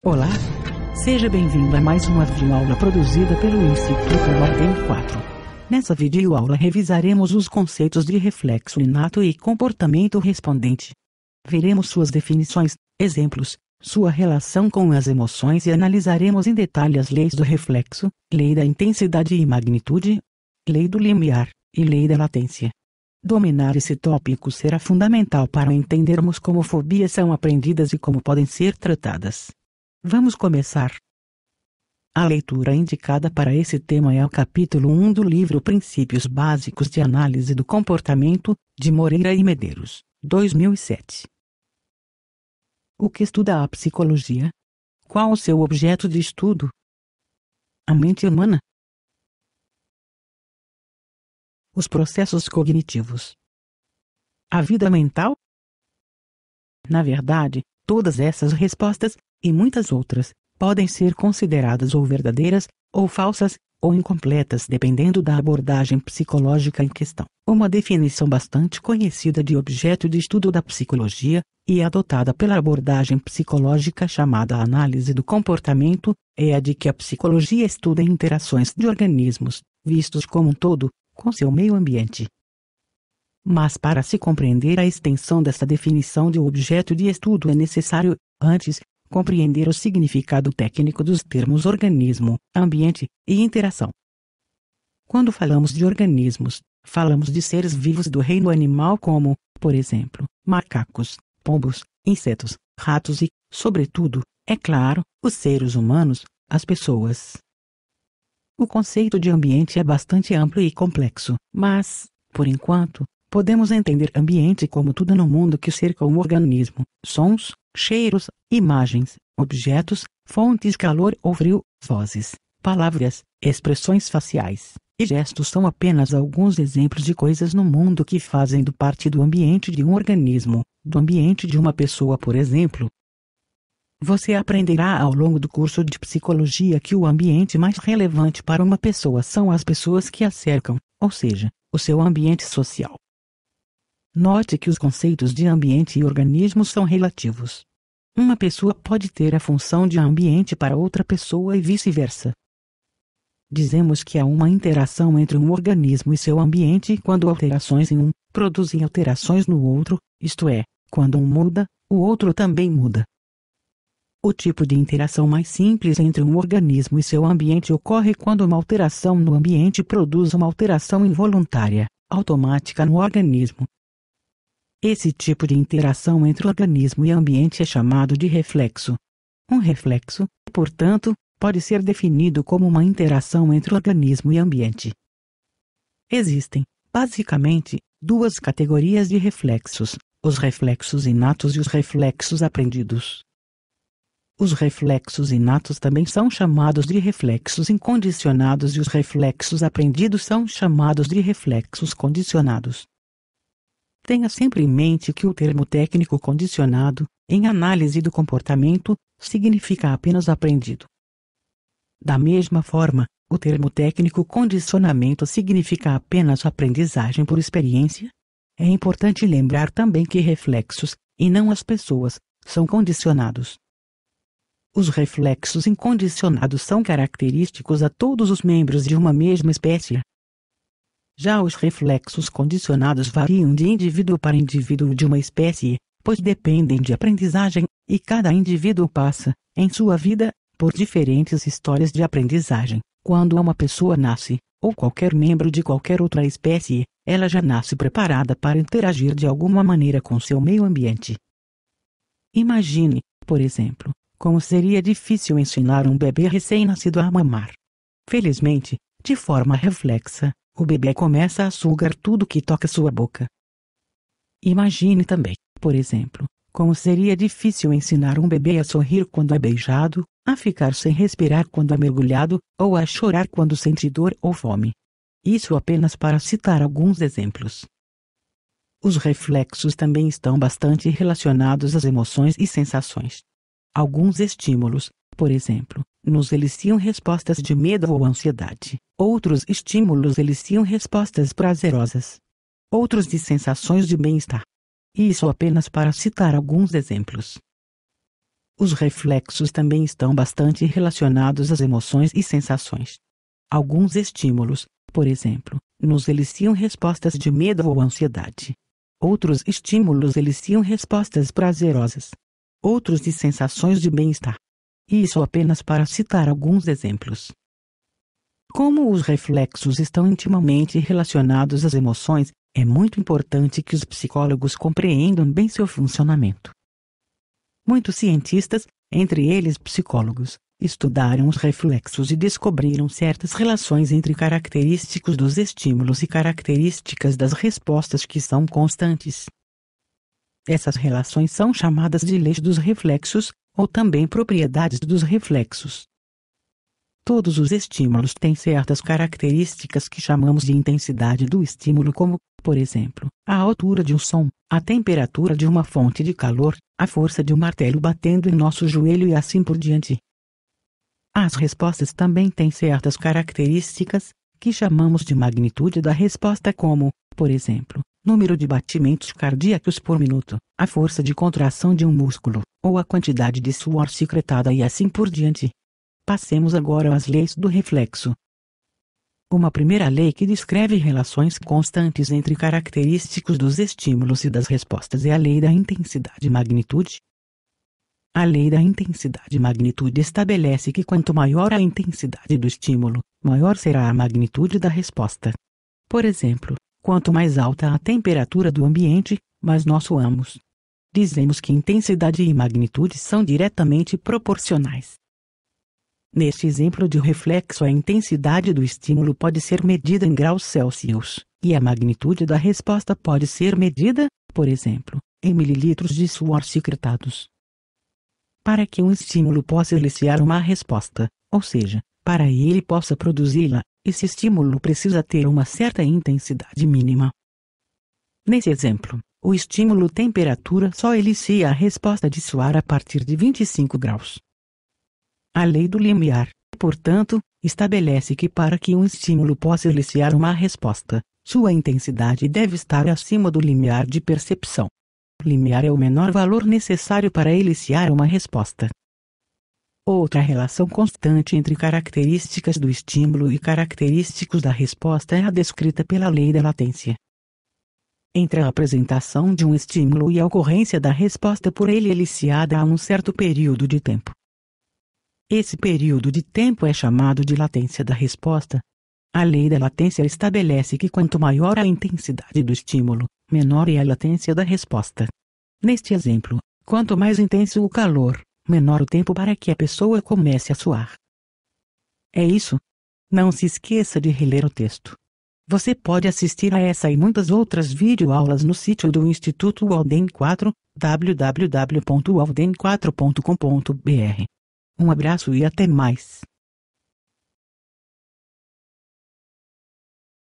Olá! Seja bem-vindo a mais uma videoaula produzida pelo Instituto Ordem 4. Nessa videoaula revisaremos os conceitos de reflexo inato e comportamento respondente. Veremos suas definições, exemplos, sua relação com as emoções e analisaremos em detalhe as leis do reflexo, lei da intensidade e magnitude, lei do limiar e lei da latência. Dominar esse tópico será fundamental para entendermos como fobias são aprendidas e como podem ser tratadas. Vamos começar. A leitura indicada para esse tema é o capítulo 1 do livro Princípios Básicos de Análise do Comportamento, de Moreira e Medeiros, 2007. O que estuda a psicologia? Qual o seu objeto de estudo? A mente humana? Os processos cognitivos. A vida mental? Na verdade, todas essas respostas, e muitas outras, podem ser consideradas ou verdadeiras, ou falsas, ou incompletas dependendo da abordagem psicológica em questão. Uma definição bastante conhecida de objeto de estudo da psicologia, e adotada pela abordagem psicológica chamada análise do comportamento, é a de que a psicologia estuda interações de organismos, vistos como um todo, com seu meio ambiente. Mas para se compreender a extensão dessa definição de objeto de estudo é necessário, antes, compreender o significado técnico dos termos organismo, ambiente e interação. Quando falamos de organismos, falamos de seres vivos do reino animal como, por exemplo, macacos, pombos, insetos, ratos e, sobretudo, é claro, os seres humanos, as pessoas. O conceito de ambiente é bastante amplo e complexo, mas, por enquanto, podemos entender ambiente como tudo no mundo que cerca um organismo: sons, cheiros, imagens, objetos, fontes de calor ou frio, vozes, palavras, expressões faciais e gestos são apenas alguns exemplos de coisas no mundo que fazem parte do ambiente de um organismo, do ambiente de uma pessoa, por exemplo. Você aprenderá ao longo do curso de psicologia que o ambiente mais relevante para uma pessoa são as pessoas que a cercam, ou seja, o seu ambiente social. Note que os conceitos de ambiente e organismo são relativos. Uma pessoa pode ter a função de ambiente para outra pessoa e vice-versa. Dizemos que há uma interação entre um organismo e seu ambiente quando alterações em um produzem alterações no outro, isto é, quando um muda, o outro também muda. O tipo de interação mais simples entre um organismo e seu ambiente ocorre quando uma alteração no ambiente produz uma alteração involuntária, automática no organismo. Esse tipo de interação entre organismo e ambiente é chamado de reflexo. Um reflexo, portanto, pode ser definido como uma interação entre organismo e ambiente. Existem, basicamente, duas categorias de reflexos: os reflexos inatos e os reflexos aprendidos. Os reflexos inatos também são chamados de reflexos incondicionados e os reflexos aprendidos são chamados de reflexos condicionados. Tenha sempre em mente que o termo técnico condicionado, em análise do comportamento, significa apenas aprendido. Da mesma forma, o termo técnico condicionamento significa apenas aprendizagem por experiência. É importante lembrar também que reflexos, e não as pessoas, são condicionados. Os reflexos incondicionados são característicos a todos os membros de uma mesma espécie. Já os reflexos condicionados variam de indivíduo para indivíduo de uma espécie, pois dependem de aprendizagem, e cada indivíduo passa, em sua vida, por diferentes histórias de aprendizagem. Quando uma pessoa nasce, ou qualquer membro de qualquer outra espécie, ela já nasce preparada para interagir de alguma maneira com seu meio ambiente. Imagine, por exemplo, como seria difícil ensinar um bebê recém-nascido a mamar. Felizmente, de forma reflexa, o bebê começa a sugar tudo que toca sua boca. Imagine também, por exemplo, como seria difícil ensinar um bebê a sorrir quando é beijado, a ficar sem respirar quando é mergulhado, ou a chorar quando sente dor ou fome. Isso apenas para citar alguns exemplos. Os reflexos também estão bastante relacionados às emoções e sensações. Alguns estímulos, por exemplo, nos eliciam respostas de medo ou ansiedade. Outros estímulos eliciam respostas prazerosas. Outros de sensações de bem-estar. Isso apenas para citar alguns exemplos. Os reflexos também estão bastante relacionados às emoções e sensações. Alguns estímulos, por exemplo, nos eliciam respostas de medo ou ansiedade. Outros estímulos eliciam respostas prazerosas. Outros de sensações de bem-estar. Isso apenas para citar alguns exemplos. Como os reflexos estão intimamente relacionados às emoções, é muito importante que os psicólogos compreendam bem seu funcionamento. Muitos cientistas, entre eles psicólogos, estudaram os reflexos e descobriram certas relações entre características dos estímulos e características das respostas que são constantes. Essas relações são chamadas de leis dos reflexos, ou também propriedades dos reflexos. Todos os estímulos têm certas características que chamamos de intensidade do estímulo, como, por exemplo, a altura de um som, a temperatura de uma fonte de calor, a força de um martelo batendo em nosso joelho e assim por diante. As respostas também têm certas características, que chamamos de magnitude da resposta, como, por exemplo, número de batimentos cardíacos por minuto, a força de contração de um músculo, ou a quantidade de suor secretada e assim por diante. Passemos agora às leis do reflexo. Uma primeira lei que descreve relações constantes entre característicos dos estímulos e das respostas é a lei da intensidade-magnitude. A lei da intensidade-magnitude estabelece que quanto maior a intensidade do estímulo, maior será a magnitude da resposta. Por exemplo, quanto mais alta a temperatura do ambiente, mais nós suamos. Dizemos que intensidade e magnitude são diretamente proporcionais. Neste exemplo de reflexo, a intensidade do estímulo pode ser medida em graus Celsius, e a magnitude da resposta pode ser medida, por exemplo, em mililitros de suor secretados. Para que um estímulo possa eliciar uma resposta, ou seja, para que ele possa produzi-la, esse estímulo precisa ter uma certa intensidade mínima. Nesse exemplo, o estímulo temperatura só elicia a resposta de suar a partir de 25 graus. A lei do limiar, portanto, estabelece que para que um estímulo possa eliciar uma resposta, sua intensidade deve estar acima do limiar de percepção. O limiar é o menor valor necessário para eliciar uma resposta. Outra relação constante entre características do estímulo e característicos da resposta é a descrita pela lei da latência. Entre a apresentação de um estímulo e a ocorrência da resposta por ele eliciada há um certo período de tempo. Esse período de tempo é chamado de latência da resposta. A lei da latência estabelece que quanto maior a intensidade do estímulo, menor é a latência da resposta. Neste exemplo, quanto mais intenso o calor, menor o tempo para que a pessoa comece a suar. É isso. Não se esqueça de reler o texto. Você pode assistir a essa e muitas outras videoaulas no sítio do Instituto Walden 4, www.walden4.com.br. Um abraço e até mais.